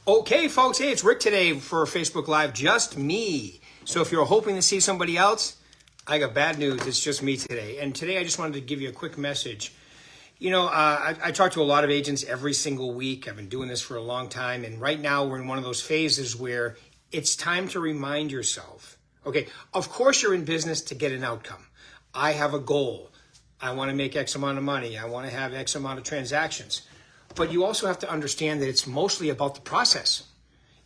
Okay, folks, hey, it's Rick today for Facebook Live, just me. So if you're hoping to see somebody else, I got bad news. It's just me today. And today I just wanted to give you a quick message. I talk to a lot of agents every single week. I've been doing this for a long time. And right now we're in one of those phases where it's time to remind yourself, okay, of course you're in business to get an outcome. I have a goal. I want to make X amount of money. I want to have X amount of transactions. But you also have to understand that it's mostly about the process.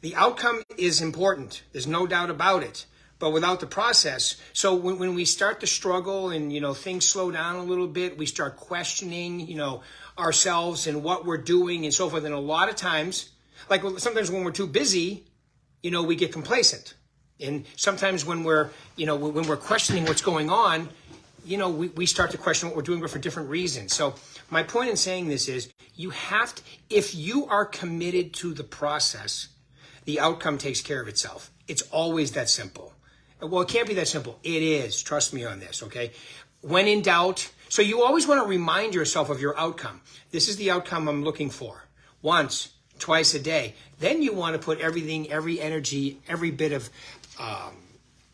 The outcome is important. There's no doubt about it. But without the process, so when we start to struggle and, things slow down a little bit, we start questioning, ourselves and what we're doing and so forth. And a lot of times, like sometimes when we're too busy, we get complacent. And sometimes when we're questioning what's going on, we start to question what we're doing, but for different reasons. So my point in saying this is you have to, if you are committed to the process, the outcome takes care of itself. It's always that simple. Well, it can't be that simple. It is. Trust me on this, okay? When in doubt, so you always want to remind yourself of your outcome. This is the outcome I'm looking for. Once, twice a day. Then you want to put everything, every energy, every bit of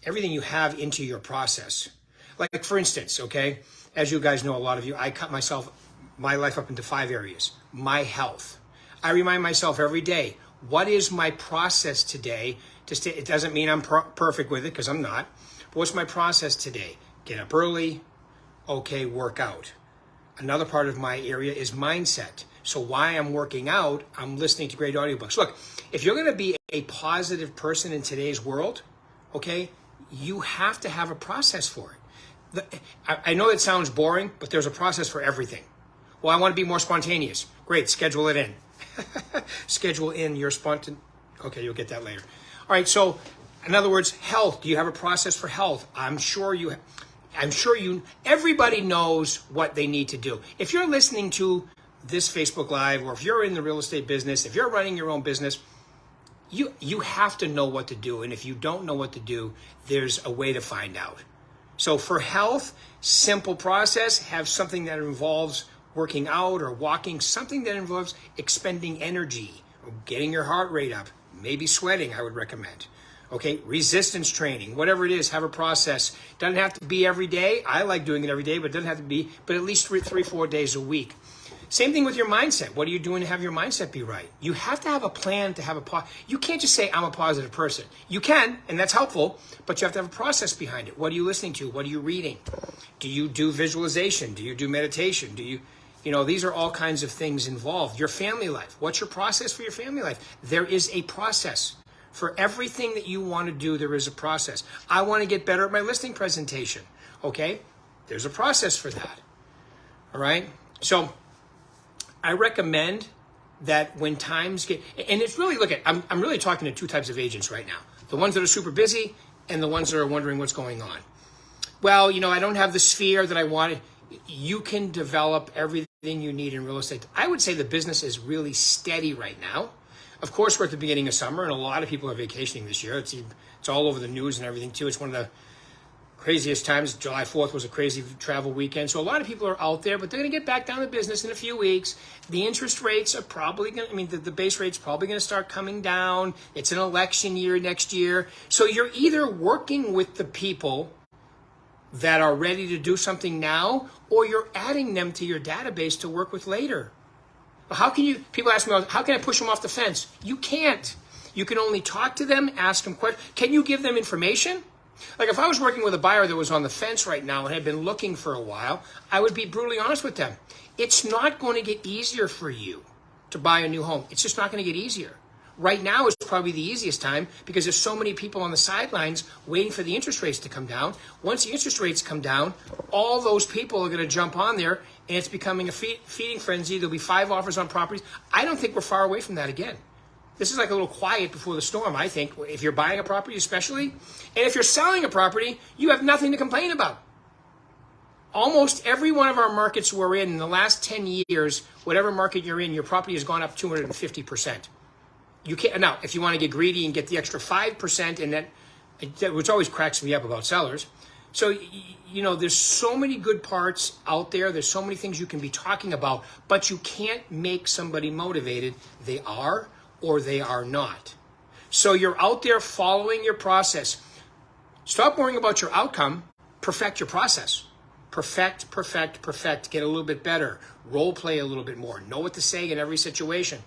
everything you have into your process. Like for instance, okay, as you guys know, a lot of you, I cut my life up into 5 areas. My health. I remind myself every day, what is my process today? It doesn't mean I'm perfect with it, because I'm not. But what's my process today? Get up early, okay, work out. Another part of my area is mindset. So while I'm working out, I'm listening to great audiobooks. Look, if you're going to be a positive person in today's world, okay, you have to have a process for it. I know it sounds boring, but there's a process for everything. Well, I want to be more spontaneous. Great, schedule it in. Schedule in your spontaneous. Okay, you'll get that later. All right, so in other words, health. Do you have a process for health? I'm sure everybody knows what they need to do. If you're listening to this Facebook Live, or if you're in the real estate business, if you're running your own business, you have to know what to do. And if you don't know what to do, there's a way to find out. So for health, simple process, have something that involves working out or walking, something that involves expending energy, or getting your heart rate up, maybe sweating, I would recommend. Okay, resistance training, whatever it is, have a process. Doesn't have to be every day. I like doing it every day, but it doesn't have to be, but at least 4 days a week. Same thing with your mindset. What are you doing to have your mindset be right? You have to have a plan to have you can't just say, I'm a positive person. You can, and that's helpful, but you have to have a process behind it. What are you listening to? What are you reading? Do you do visualization? Do you do meditation? These are all kinds of things involved. Your family life. What's your process for your family life? There is a process. For everything that you want to do, there is a process. I want to get better at my listing presentation. Okay? There's a process for that. All right? So I recommend that when times get, and it's really, I'm really talking to 2 types of agents right now. The ones that are super busy and the ones that are wondering what's going on. Well, I don't have the sphere that I wanted. You can develop everything you need in real estate. I would say the business is really steady right now. Of course, we're at the beginning of summer, and a lot of people are vacationing this year. It's all over the news and everything, too. It's one of the craziest times. July 4th was a crazy travel weekend. So a lot of people are out there, but they're going to get back down to business in a few weeks. The interest rates are probably going to, the base rate's probably going to start coming down. It's an election year next year. So you're either working with the people that are ready to do something now, or you're adding them to your database to work with later. People ask me, how can I push them off the fence? You can't. You can only talk to them, ask them questions. Can you give them information? Like if I was working with a buyer that was on the fence right now and had been looking for a while, I would be brutally honest with them. It's not going to get easier for you to buy a new home. It's just not going to get easier. Right now is probably the easiest time because there's so many people on the sidelines waiting for the interest rates to come down. Once the interest rates come down, all those people are going to jump on there, and it's becoming a feeding frenzy. There'll be 5 offers on properties. I don't think we're far away from that again. This is like a little quiet before the storm, I think, if you're buying a property especially. And if you're selling a property, you have nothing to complain about. Almost every one of our markets we're in the last 10 years, whatever market you're in, your property has gone up 250%. You can't now. If you want to get greedy and get the extra 5%, and that which always cracks me up about sellers. So there's so many good parts out there. There's so many things you can be talking about, but you can't make somebody motivated. They are or they are not. So you're out there following your process. Stop worrying about your outcome. Perfect your process. Perfect. Get a little bit better. Role play a little bit more. Know what to say in every situation.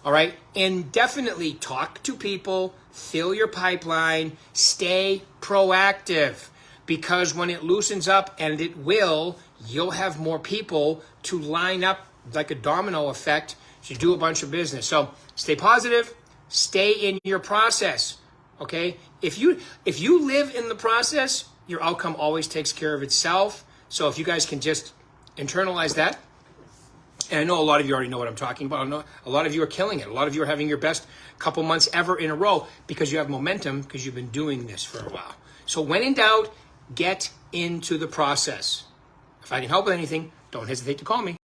All right? And definitely talk to people. Fill your pipeline. Stay proactive. Because when it loosens up, and it will, you'll have more people to line up like a domino effect to do a bunch of business. So stay positive. Stay in your process. Okay? If you live in the process, your outcome always takes care of itself. So if you guys can just internalize that, and I know a lot of you already know what I'm talking about. I know a lot of you are killing it. A lot of you are having your best couple months ever in a row because you have momentum because you've been doing this for a while. So when in doubt, get into the process. If I can help with anything, don't hesitate to call me.